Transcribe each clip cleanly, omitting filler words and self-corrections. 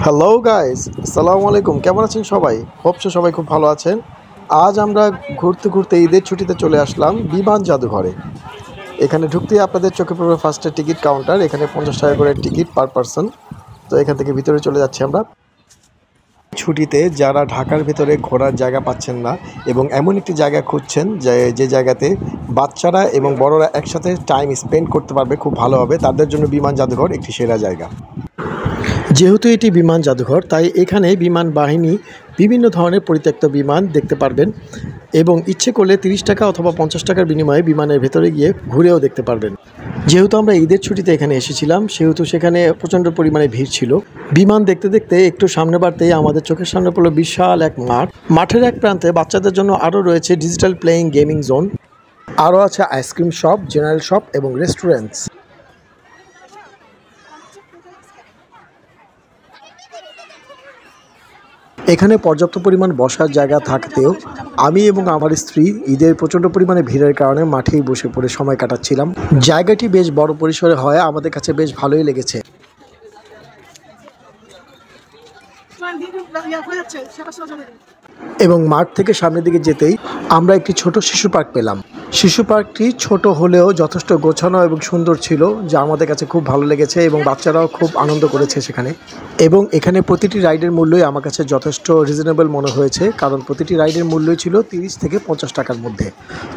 Hello guys, আসসালামু আলাইকুম। কেমন আছেন সবাই? হোপসো সবাই খুব ভালো আছেন। আজ আমরা ঘুরতে ঘুরতে ঈদের ছুটিতে চলে আসলাম বিমান জাদুঘরে। এখানে ঢুকতেই আপনাদের চোখে পড়বে ফার্স্টে টিকিট কাউন্টার। এখানে 50 টাকা করে টিকিট পার পারসন। তো এখান থেকে ভিতরে চলে যাচ্ছি আমরা। ছুটিতে যারা ঢাকার ভেতরে ঘোরার জায়গা পাচ্ছেন না এবং এমন একটি জায়গা খুঁজছেন যে জায়গাতে বাচ্চারা এবং বড়রা একসাথে টাইম স্পেন্ড করতে পারবে খুব ভালো হবে, তাদের জন্য বিমান জাদুঘর একটি সেরা জায়গা। যেহেতু এটি বিমান জাদুঘর, তাই এখানে বিমান বাহিনী বিভিন্ন ধরনের পরিত্যক্ত বিমান দেখতে পারবেন এবং ইচ্ছে করলে 30 টাকা অথবা 50 টাকার বিনিময়ে বিমানের ভেতরে গিয়ে ঘুরেও দেখতে পারবেন। যেহেতু আমরা ঈদের ছুটিতে এখানে এসেছিলাম, সেহেতু সেখানে প্রচণ্ড পরিমাণে ভিড় ছিল। বিমান দেখতে দেখতে একটু সামনে বাড়তেই আমাদের চোখের সামনে পড়লো বিশাল এক মাঠ। মাঠের এক প্রান্তে বাচ্চাদের জন্য আরও রয়েছে ডিজিটাল প্লেয়িং গেমিং জোন, আরও আছে আইসক্রিম শপ, জেনারেল শপ এবং রেস্টুরেন্টস। এখানে পর্যাপ্ত পরিমাণ বসার জায়গা থাকতেও আমি এবং আমার স্ত্রী ঈদের প্রচণ্ড পরিমাণে ভিড়ের কারণে মাঠেই বসে পড়ে সময় কাটাচ্ছিলাম। জায়গাটি বেশ বড় পরিসরে হয়, আমাদের কাছে বেশ ভালোই লেগেছে। এবং মাঠ থেকে সামনের দিকে যেতেই আমরা একটি ছোট শিশু পার্ক পেলাম। শিশু পার্কটি ছোট হলেও যথেষ্ট গোছানো এবং সুন্দর ছিল, যা আমাদের কাছে খুব ভালো লেগেছে এবং বাচ্চারাও খুব আনন্দ করেছে সেখানে। এবং এখানে প্রতিটি রাইডের মূল্যই আমার কাছে যথেষ্ট রিজনেবল মনে হয়েছে, কারণ প্রতিটি রাইডের মূল্যই ছিল 30 থেকে 50 টাকার মধ্যে।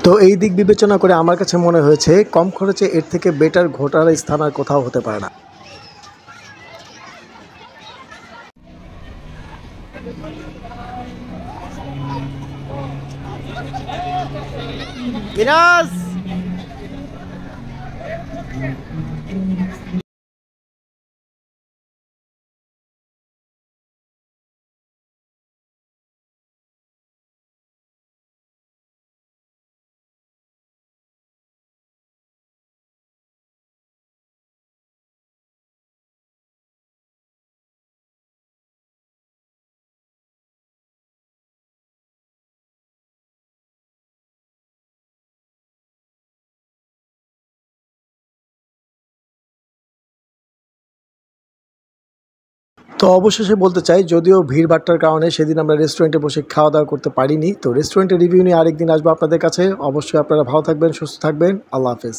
তো এই দিক বিবেচনা করে আমার কাছে মনে হয়েছে কম খরচে এর থেকে বেটার ঘোরার স্থান আর কোথাও হতে পারে না। মিরাজ, তো অবশেষে বলতে চাই, যদিও ভিড় ভাট্টার কারণে সেদিন আমরা রেস্টুরেন্টে বসে খাওয়া দাওয়া করতে পারিনি। তো রেস্টুরেন্টের রিভিউ নিয়ে আরেকদিন আসবো আপনাদের কাছে। অবশ্যই আপনারা ভালো থাকবেন, সুস্থ থাকবেন। আল্লাহ হাফেজ।